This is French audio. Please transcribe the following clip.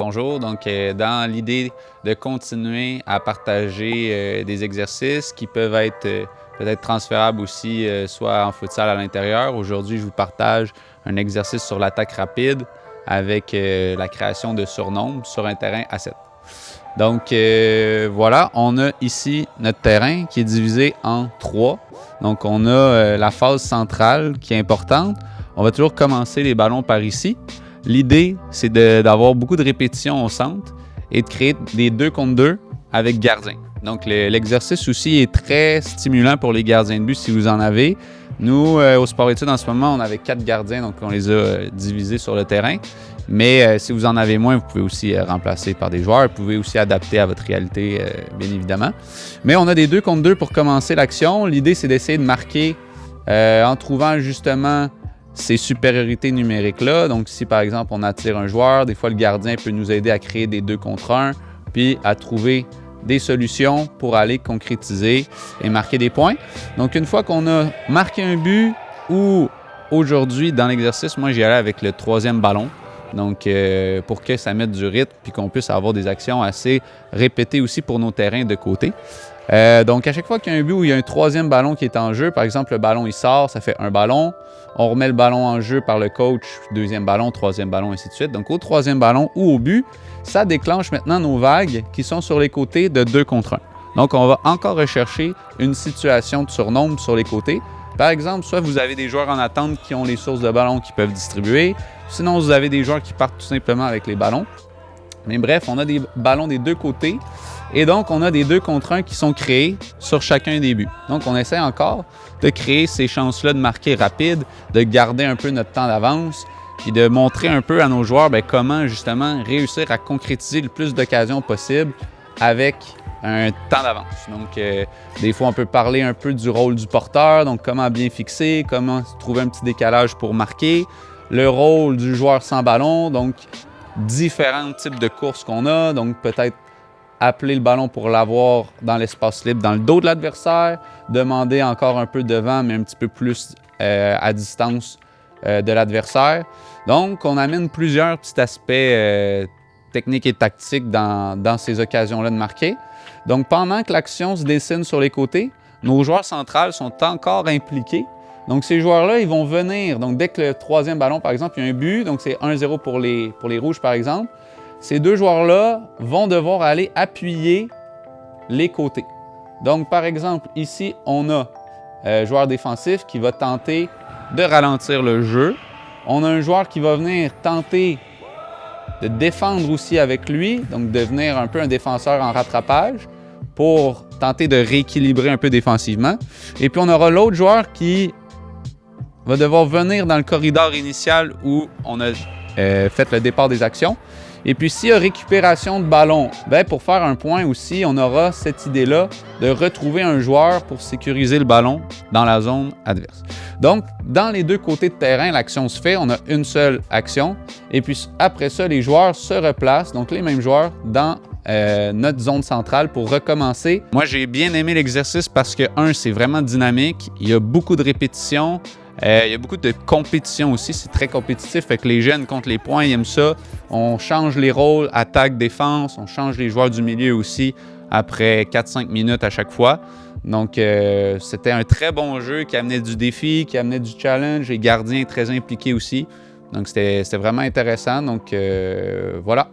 bonjour. Donc, dans l'idée de continuer à partager des exercices qui peuvent être peut-être transférables aussi, soit en futsal à l'intérieur. Aujourd'hui, je vous partage un exercice sur l'attaque rapide avec la création de surnombres sur un terrain à 7. Donc, voilà, on a ici notre terrain qui est divisé en 3. Donc, on a la phase centrale qui est importante. On va toujours commencer les ballons par ici. L'idée, c'est d'avoir beaucoup de répétitions au centre et de créer des 2 contre 2 avec gardien. Donc, l'exercice aussi est très stimulant pour les gardiens de but si vous en avez. Nous, au Sport-Études, en ce moment, on avait 4 gardiens, donc on les a divisés sur le terrain. Mais si vous en avez moins, vous pouvez aussi remplacer par des joueurs. Vous pouvez aussi adapter à votre réalité, bien évidemment. Mais on a des 2 contre 2 pour commencer l'action. L'idée, c'est d'essayer de marquer en trouvant justement ces supériorités numériques-là. Donc, si par exemple, on attire un joueur, des fois, le gardien peut nous aider à créer des 2 contre 1, puis à trouver des solutions pour aller concrétiser et marquer des points. Donc, une fois qu'on a marqué un but, ou aujourd'hui, dans l'exercice, moi, j'y allais avec le 3e ballon. Donc, pour que ça mette du rythme puis qu'on puisse avoir des actions assez répétées aussi pour nos terrains de côté. Donc, à chaque fois qu'il y a un but où il y a un 3e ballon qui est en jeu, par exemple, le ballon, il sort, ça fait un ballon. On remet le ballon en jeu par le coach, 2e ballon, 3e ballon, ainsi de suite. Donc, au 3e ballon ou au but, ça déclenche maintenant nos vagues qui sont sur les côtés de 2 contre 1. Donc, on va encore rechercher une situation de surnombre sur les côtés. Par exemple, soit vous avez des joueurs en attente qui ont les sources de ballons qui peuvent distribuer. Sinon, vous avez des joueurs qui partent tout simplement avec les ballons. Mais bref, on a des ballons des 2 côtés. Et donc, on a des 2 contre 1 qui sont créés sur chacun des buts. Donc, on essaie encore de créer ces chances-là de marquer rapide, de garder un peu notre temps d'avance, puis de montrer un peu à nos joueurs comment justement réussir à concrétiser le plus d'occasions possible avec un temps d'avance. Donc, des fois, on peut parler un peu du rôle du porteur, donc comment bien fixer, comment trouver un petit décalage pour marquer, le rôle du joueur sans ballon, donc différents types de courses qu'on a, donc peut-être appeler le ballon pour l'avoir dans l'espace libre, dans le dos de l'adversaire, demander encore un peu devant, mais un petit peu plus à distance de l'adversaire. Donc, on amène plusieurs petits aspects techniques et tactiques dans ces occasions-là de marquer. Donc, pendant que l'action se dessine sur les côtés, nos joueurs centrales sont encore impliqués. Donc, ces joueurs-là, ils vont venir. Donc, dès que le 3e ballon, par exemple, il y a un but, donc c'est 1-0 pour les rouges, par exemple, ces 2 joueurs-là vont devoir aller appuyer les côtés. Donc, par exemple, ici, on a un joueur défensif qui va tenter de ralentir le jeu. On a un joueur qui va venir tenter de défendre aussi avec lui, donc devenir un peu un défenseur en rattrapage pour tenter de rééquilibrer un peu défensivement. Et puis, on aura l'autre joueur qui va devoir venir dans le corridor initial où on a fait le départ des actions. Et puis, s'il y a récupération de ballon, pour faire un point aussi, on aura cette idée-là de retrouver un joueur pour sécuriser le ballon dans la zone adverse. Donc, dans les 2 côtés de terrain, l'action se fait, on a une seule action. Et puis, après ça, les joueurs se replacent, donc les mêmes joueurs, dans notre zone centrale pour recommencer. Moi, j'ai bien aimé l'exercice parce que, c'est vraiment dynamique. Il y a beaucoup de répétitions. Il y a beaucoup de compétition aussi, c'est très compétitif. Fait que les jeunes contre les points, ils aiment ça. On change les rôles, attaque, défense. On change les joueurs du milieu aussi après 4-5 minutes à chaque fois. Donc, c'était un très bon jeu qui amenait du défi, qui amenait du challenge. Les gardiens très impliqués aussi. Donc, c'était vraiment intéressant. Donc, voilà.